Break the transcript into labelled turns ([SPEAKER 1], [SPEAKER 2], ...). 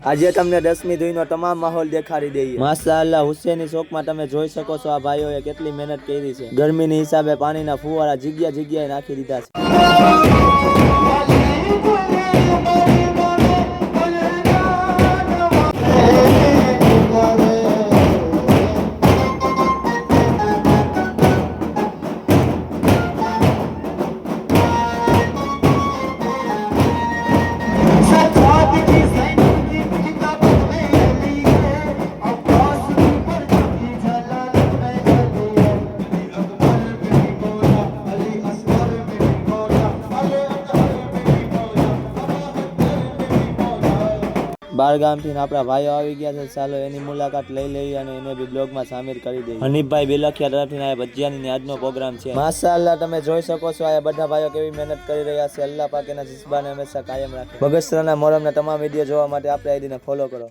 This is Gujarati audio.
[SPEAKER 1] આજે તમને 10મી ધૂઈનો તમામ માહોલ દેખાડી દઈએ। માશાઅલ્લાહ, હુસેની ચોકમાં તમે જોઈ શકો છો આ ભાઈઓએ કેટલી મહેનત કરી છે। ગરમીની હિસાબે પાણીના ફુવારા જગ્યાએ નાખી દીધા છે। બારગામથી આપણા ભાઈઓ આવી ગયા છે, ચાલો એની મુલાકાત લઈ લઈએ અને એને બી બ્લોગમાં સામેલ કરી દઈએ। હનીફભાઈ બિલખિયા તરફથી આ ભજીયાની આજનો પ્રોગ્રામ છે। માશાઅલ્લાહ, તમે જોઈ શકો છો આ બધા ભાઈઓ કેવી મહેનત કરી રહ્યા છે। અલ્લાહ પાક એના જઝ્બાને હંમેશા કાયમ રાખે। બગસરાના મોહરમના તમામ વિડીયો જોવા માટે આપણી આઈડીને ફોલો કરો।